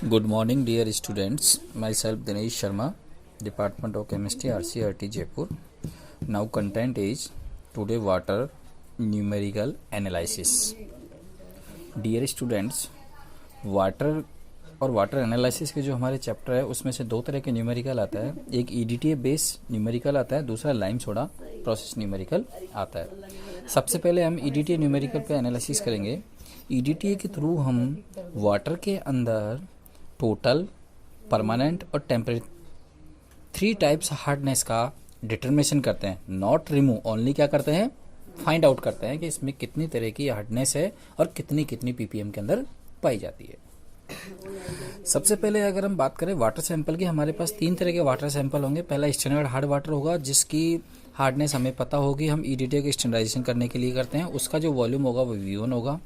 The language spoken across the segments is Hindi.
Good morning, dear students. Myself Dinesh Sharma, Department of Chemistry, RCRT Jaipur. Now, content is today water numerical analysis. Dear students, water और वाटर एनालिसिस के जो हमारे चैप्टर है उसमें से दो तरह के न्यूमेरिकल आता है. एक EDTA बेस न्यूमेरिकल आता है, दूसरा लाइम सोडा प्रोसेस न्यूमेरिकल आता है. सबसे पहले हम EDTA न्यूमेरिकल पे एनालिसिस करेंगे. EDTA के थ्रू हम वाटर के अंदर टोटल, परमानेंट और टेम्परेरी 3 टाइप्स हार्डनेस का डिटरमिनेशन करते हैं. नॉट रिमूव, ओनली क्या करते हैं, फाइंड आउट करते हैं कि इसमें कितनी तरह की हार्डनेस है और कितनी कितनी ppm के अंदर पाई जाती है. सबसे पहले अगर हम बात करें वाटर सैंपल की, हमारे पास 3 तरह के वाटर सैंपल होंगे. पहला स्टैंडर्ड हार्ड वाटर होगा जिसकी हार्डनेस हमें पता होगी, हम EDTA के स्टैंडर्डाइजेशन करने के लिए करते हैं. उसका जो वॉल्यूम होगा वो V1 होगा.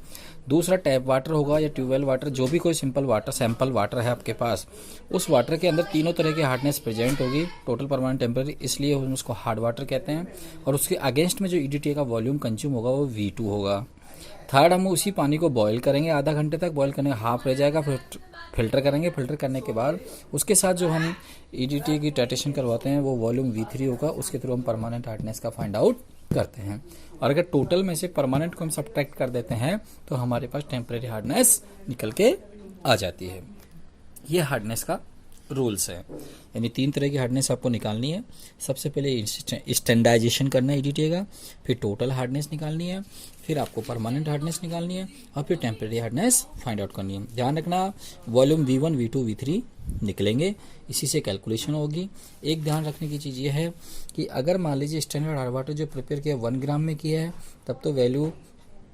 दूसरा टैप वाटर होगा या ट्यूबवेल वाटर, जो भी कोई सिंपल वाटर सैंपल वाटर है आपके पास, उस वाटर के अंदर तीनों तरह की हार्डनेस प्रेजेंट होगी, टोटल, परमानेंट, टेम्परेरी, इसलिए हम उसको हार्ड वाटर कहते हैं. और उसके अगेंस्ट में जो EDTA का वॉल्यूम कंज्यूम होगा वो V2 होगा. थर्ड, हम उसी पानी को बॉईल करेंगे, आधा घंटे तक बॉईल करने, हाफ रह जाएगा, फिर फिल्टर करेंगे. फिल्टर करने के बाद उसके साथ जो हम EDTA की टाइट्रेशन करवाते हैं वो वॉल्यूम V3 होगा. उसके थ्रू हम परमानेंट हार्डनेस का फाइंड आउट करते हैं. और अगर टोटल में से परमानेंट को हम सब्ट्रैक्ट कर देते हैं तो हमारे पास टेम्परेरी हार्डनेस निकल के आ जाती है. ये हार्डनेस का रूल्स है. यानी 3 तरह की हार्डनेस आपको निकालनी है. सबसे पहले स्टैंडर्डाइजेशन करना है EDTA का, फिर टोटल हार्डनेस निकालनी है, फिर आपको परमानेंट हार्डनेस निकालनी है, और फिर टेम्परेरी हार्डनेस फाइंड आउट करनी है. ध्यान रखना, वॉल्यूम V1, V2, V3 निकलेंगे, इसी से कैलकुलेशन होगी. एक ध्यान रखने की चीज़ ये है कि अगर मान लीजिए स्टैंडर्ड हार्ड वाटर जो प्रिपेयर किया 1 ग्राम में किया है तब तो value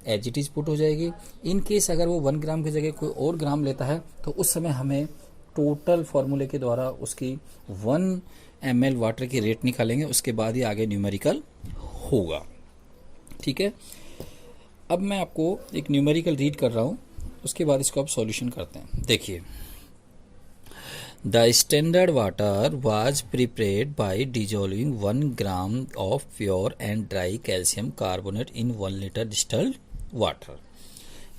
as it is put हो जाएगी. इन केस अगर वो 1 ग्राम की जगह कोई और ग्राम लेता है तो उस समय हमें टोटल फॉर्मूले के द्वारा उसकी 1 ml वाटर की रेट निकालेंगे, उसके बाद ही आगे न्यूमेरिकल होगा. ठीक है, अब मैं आपको एक न्यूमेरिकल रीड कर रहा हूँ, उसके बाद इसको आप सॉल्यूशन करते हैं. देखिए, the standard water was prepared by dissolving 1 gram of pure and dry calcium carbonate in 1 litre distilled water.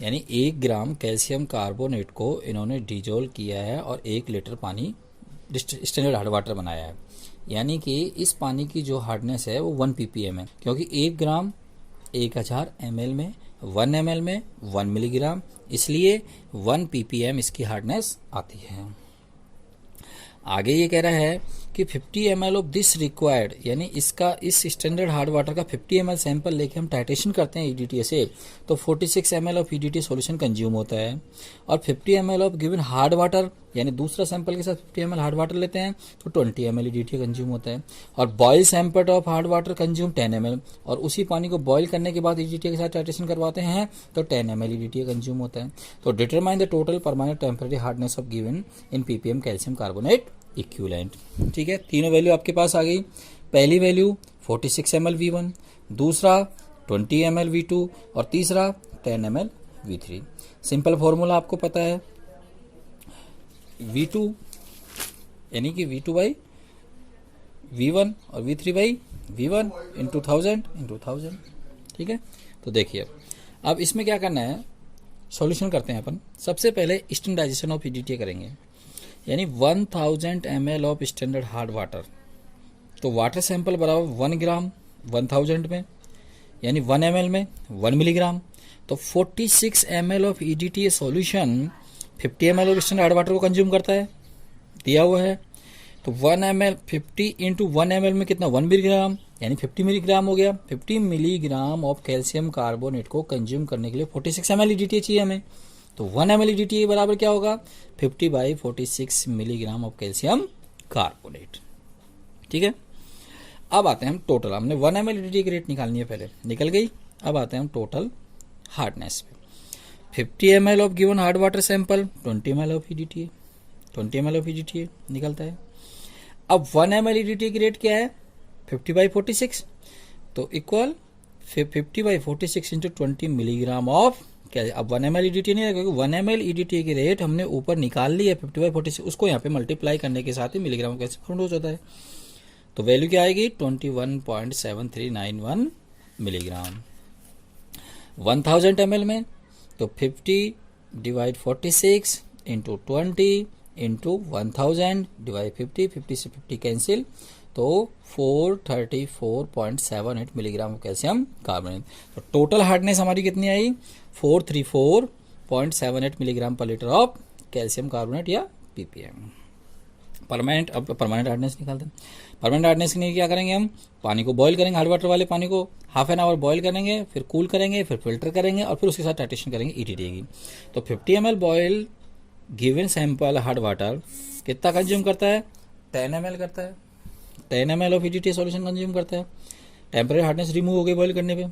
यानी 1 ग्राम कैल्शियम कार्बोनेट को इन्होंने डिजोल्व किया है और 1 लीटर पानी स्टैंडर्ड हार्ड वाटर बनाया है. यानी कि इस पानी की जो हार्डनेस है वो 1 ppm है, क्योंकि 1 ग्राम 1000 ml में, 1 ml में 1 मिलीग्राम, इसलिए 1 ppm इसकी हार्डनेस आती है. आगे ये कह रहा है कि 50 ml ऑफ दिस रिक्वायर्ड, यानी इसका इस स्टैंडर्ड हार्ड वाटर का 50 ml सैंपल लेके हम टाइट्रेशन करते हैं EDTA से तो 46 ml of EDTA solution consume होता है. और 50 ml of given hard water, यानी दूसरा सैंपल के साथ 50 ml हार्ड वाटर लेते हैं तो 20 ml EDTA कंज्यूम होता है. और boil sample of hard water consume 10 ml, और उसी पानी को बॉयल करने के बाद EDTA के साथ टाइट्रेशन करवाते हैं तो 10 ml EDTA कंज्यूम होता है. तो determine the total permanent temporary hardness of given in ppm calcium carbonate equivalent. ठीक है, तीनों वैल्यू आपके पास आ गई. पहली वैल्यू 46 ml V1, दूसरा 20 ml V2 और तीसरा 10 ml V3. सिंपल फॉर्मूला आपको पता है, V2 यानी कि V2 बाई V1 और V3 बाई V1 इंटू 1000. ठीक है, तो देखिए अब इसमें क्या करना है, सॉल्यूशन करते हैं अपन. सबसे पहले स्टैंडर्डाइजेशन ऑफ EDTA करेंगे, यानी 1000 ml of standard hard water. तो वाटर सैंपल बराबर 1 ग्राम 1000 में, यानी 1 ml में 1 मिलीग्राम. तो 46 ml of EDTA solution 50 ml of standard hard water को कंज्यूम करता है, दिया हुआ है. तो 1 ml 50 इंटू 1 ml में कितना, 1 मिलीग्राम, यानी 50 मिलीग्राम हो गया. 50 मिलीग्राम ऑफ कैल्शियम कार्बोनेट को कंज्यूम करने के लिए 46 ml EDTA चाहिए हमें. तो 1 ml EDTA बराबर क्या होगा, 50 by 46 milligram of calcium carbonate. ठीक है, अब आते हैं हम टोटल. हमने 1 ml EDTA की रेट निकालनी है, पहले निकल गई. अब आते हैं हम टोटल हार्डनेस पे. 50 ml of given hard water sample, 20 ml of EDTA, 20 ml of EDTA निकलता है. अब 1 ml EDTA की रेट क्या है, 50 बाई 46, तो equal 50 by 46 into 20 milligram of क्या. अब 1 ml EDTA नहीं है, क्योंकि 1 ml EDTA की रेट हमने ऊपर निकाल ली है 50 बाई 46, उसको यहाँ पे मल्टीप्लाई करने के साथ ही मिलीग्राम कैसे फाउंड हो जाता है. तो वैल्यू क्या आएगी, 21.7391 मिलीग्राम. 1000 ml में तो 50 डिवाइड 46 इंटू 20 इंटू 1000 डिवाइड 50, 50 से 50 कैंसिल, तो 434.78 मिलीग्राम कैल्शियम कार्बोनेट। तो टोटल हार्डनेस हमारी कितनी आई? 434.78 milligram per litre of calcium carbonate या ppm। परमानेंट, अब परमानेंट हार्डनेस निकालते हैं। परमानेंट हार्डनेस के लिए क्या करेंगे? हम पानी को बॉईल करेंगे, हार्ड वाटर वाले पानी को हाफ एन आवर बॉईल करेंगे, फिर कूल करेंगे, फिर फिल्टर करेंगे और फिर उसके साथ टाइट्रेशन करेंगे ETT की। तो 50 ml boil given sample hard water कितना कंज्यूम करता है? 10 ml करता है। 10 ml of ETT solution consume करता है। टेम्परेरी हार्डनेस रिमूव हो गई बॉईल करने पे।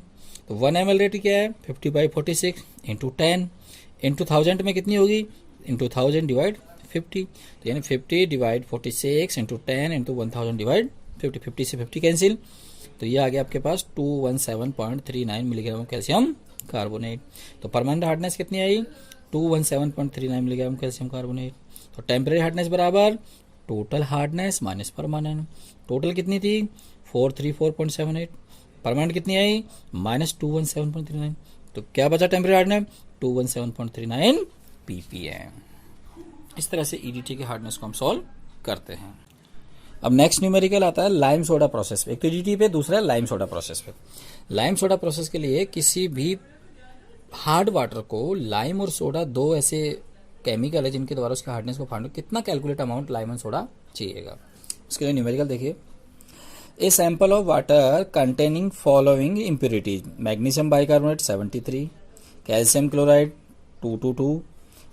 तो 1 ml रेट क्या है? 50/46 इंटू 10 इंटू 1000 में कितनी होगी? इंटू 1000 डिवाइड 50, तो यानी 50 डिवाइड 46 इंटू 10 इंटू 1000 डिवाइड 50, 50 से 50 कैंसिल, तो ये आ गया आपके पास 217.39 मिलीग्राम कैल्शियम कार्बोनेट। तो परमानेंट हार्डनेस कितनी आई? 217.39 मिलीग्राम कैल्शियम कार्बोनेट। तो टेम्परेरी हार्डनेस बराबर total hardness minus permanent. Total कितनी थी? 434.78। परमानेंट कितनी आई? माइनस 217.39। तो क्या बचा टेम्परेरी हार्डनेस? 217.39 ppm। इस तरह से EDT के हार्डनेस को हम सॉल्व करते हैं। अब नेक्स्ट न्यूमेरिकल आता है लाइम सोडा प्रोसेस पे। एक तो EDT पे, दूसरा लाइम सोडा प्रोसेस पे। लाइम सोडा प्रोसेस के लिए किसी भी हार्ड वाटर को लाइम और सोडा दो ऐसे केमिकल है जिनके द्वारा उसके हार्डनेस को फाइंड, कितना calculate amount lime and soda चाहिएगा। उसके लिए न्यूमेरिकल देखिए। A sample of water containing following impurities: magnesium bicarbonate 73, calcium chloride 222,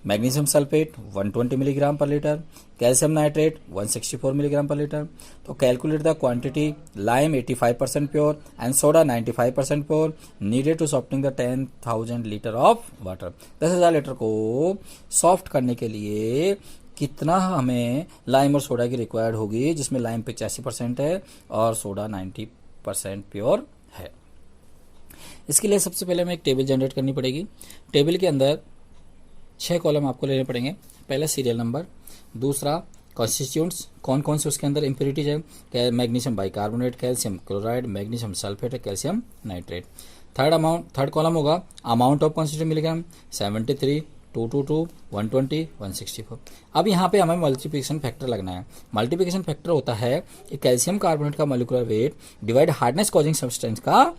magnesium sulphate 120 milligram per litre, calcium nitrate 164 milligram per litre. तो calculate the quantity lime 85% pure and soda 95% pure needed to softening the 10,000 litre of water. 10,000 litre को सॉफ्ट करने के लिए कितना हमें लाइम और सोडा की रिक्वायर्ड होगी, जिसमें लाइम 85% है और सोडा 90% प्योर है। इसके लिए सबसे पहले हमें एक टेबल जनरेट करनी पड़ेगी। टेबल के अंदर 6 कॉलम आपको लेने पड़ेंगे। पहला सीरियल नंबर, दूसरा कॉन्स्टिट्यूएंट्स, कौन कौन से उसके अंदर इम्प्योरिटीज है, magnesium bicarbonate, calcium chloride, magnesium sulphate है, कैल्शियम नाइट्रेट। थर्ड कॉलम होगा अमाउंट ऑफ कॉन्स्टिट्यूएंट मिलीग्राम 73, 222, 120, 164। अब यहाँ पे हमें मल्टीप्लिकेशन फैक्टर लगना है। मल्टीप्लिकेशन फैक्टर होता है कि कैल्शियम कार्बोनेट का molecular weight divide hardness causing substance का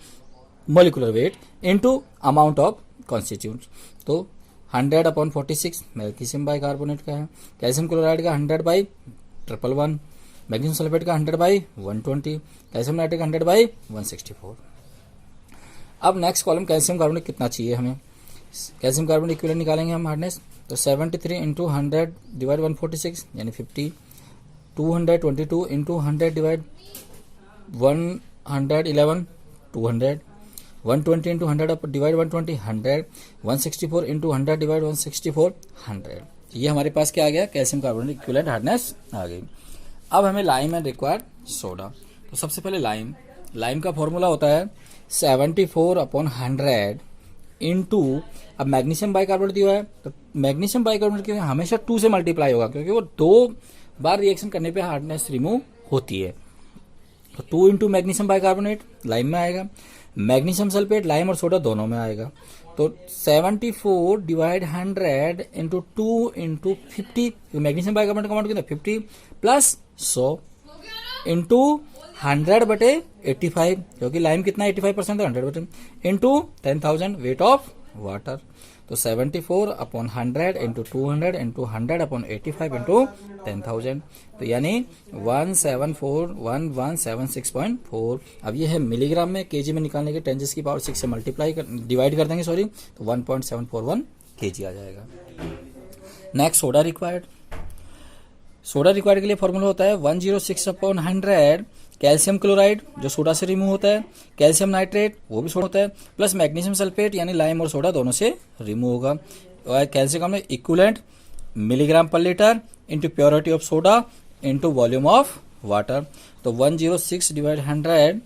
molecular weight into amount of constituents. तो 100/46 मैग्नीशियम बाइकार्बोनेट का है, कैल्शियम क्लोराइड का 100/111, मैग्नीशियम सल्फेट का 100/120, कैल्शियम नाइट्रेट का 100/164। अब नेक्स्ट कॉलम कैल्शियम कार्बोनेट कितना चाहिए हमें। कैल्शियम कार्बोनेट इक्विवेलेंट निकालेंगे हम हार्डनेस। तो 73 इंटू 100 डिवाइड 146 यानी 50, 222 into 100 divide 111 200, 120 into 100 divide 120 100, 164 into 100 divide 164 100। ये हमारे पास क्या आ गया? कैल्शियम कार्बोनेट इक्विवेलेंट हार्डनेस आ गई। अब हमें लाइम एंड रिक्वायर्ड सोडा। तो सबसे पहले लाइम का फॉर्मूला होता है 74/100 इंटू, अब मैग्नीशियम बाइकार्बोनेट दिया है तो मैग्नीशियम बाइकार्बोनेट की हमेशा 2 से मल्टीप्लाई होगा, क्योंकि वो 2 बार रिएक्शन करने पे हार्डनेस रिमूव होती है। तो 2 इंटू मैग्नीशियम बाइकार्बोनेट लाइम में आएगा, मैग्नीशियम सल्फेट लाइम और सोडा दोनों में आएगा। तो 74 divide 100 into 2 into 50, magnesium bicarbonate का अमाउंट कितना 50 प्लस 100 इंटू 100/85, क्योंकि लाइम कितना 85% है 100 इंटू 10,000 वेट ऑफ वाटर। तो 74/100 इंटू 200 इंटू 100/85 इंटू 10,000, तो यानी 1741176.4। अब ये है मिलीग्राम में, केजी में निकालने के 10 की पावर 6 से डिवाइड कर देंगे तो 1.741 kg आ जाएगा। Next soda required. Soda required के लिए फॉर्मूला होता है 106/100 कैल्शियम क्लोराइड जो सोडा से रिमूव होता है, कैल्शियम नाइट्रेट वो भी सोडा होता है, प्लस मैग्नीशियम सल्फेट यानी लाइम और सोडा दोनों से रिमूव होगा। और कैल्शियम में equivalent milligram per litre into purity of soda into volume of water. तो 106 डिवाइड 100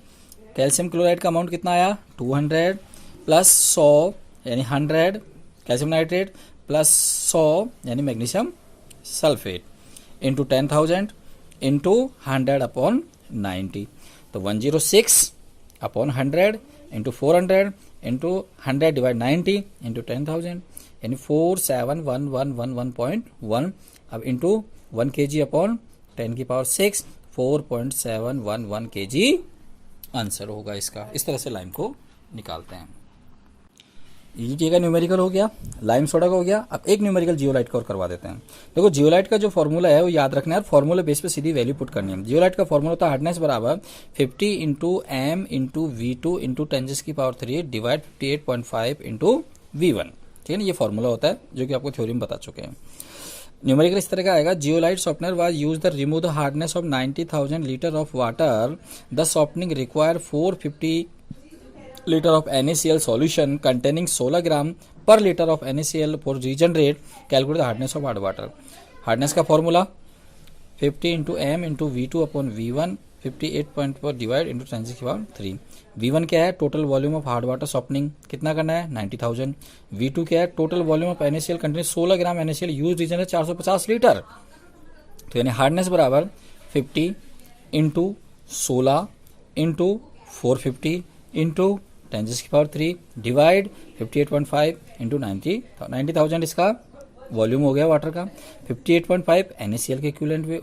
कैल्शियम क्लोराइड का अमाउंट कितना आया 200 प्लस 100 यानी 100 कैल्शियम नाइट्रेट प्लस 100 यानी मैग्नीशियम सल्फेट इंटू 10,000 इंटू 100/90। तो 106/100 इंटू 400 इंटू 100 डिवाइड 90 इंटू 10,000 यानी 4711111.1 अब इंटू 1 kg अपॉन 10 की पावर 6 4.711 kg आंसर होगा इसका। इस तरह से लाइम को निकालते हैं। ईजीटी का न्यूमेरिकल हो गया, लाइम सोडा का हो गया। अब एक न्यूमेरिकल जियोलाइट का और करवा देते हैं। देखो जियोलाइट का जो फॉर्मूला है वो याद रखना है, फॉर्मूला बेस पे सीधी वैल्यू पुट करनी है। जियोलाइट का फॉर्मूला होता है हार्डनेस बराबर 50 into M into V2 into 10 की पावर 3 डिवाइड 58.5 इंटू V1। ठीक है ना, ये फॉर्मूला होता है जो कि आपको थ्योरी में बता चुके हैं। न्यूमेरिकल इस तरह का आएगा, zeolite softener was use the remove the hardness of 90,000 litre of water, the softening require 450 liter of NaCl solution containing 16 gram per liter of NaCl for regenerate. Calculate the hardness of hard water. Hardness का formula 50 into m into V2 upon V1 58.4 divide into 10 की पावर 3। V1 क्या है, total volume of hard water softening कितना करना है 90,000। V2 क्या है, total volume of NaCl containing 16 gram NaCl use regenerate 450 litre. तो यानी हार्डनेस बराबर 50 इंटू 16 इंटू 450 इंटू 10 की पावर 3 डिवाइड 58.5 इंटू 90,000 इसका वॉल्यूम हो गया वाटर का। 58.5 NaCl के इक्विवेलेंट वेट,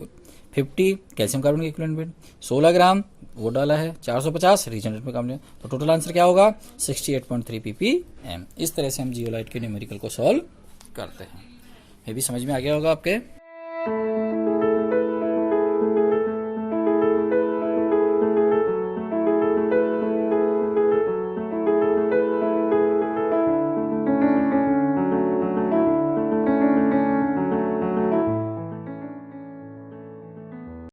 50 कैल्शियम कार्बन के इक्विवेलेंट वेट, 16 ग्राम वो डाला है, 450 रीजनरेट में काम लिया। तो टोटल आंसर क्या होगा 68.3 ppm। इस तरह से हम जियोलाइट के न्यूमेरिकल को सॉल्व करते हैं। ये भी समझ में आ गया होगा आपके।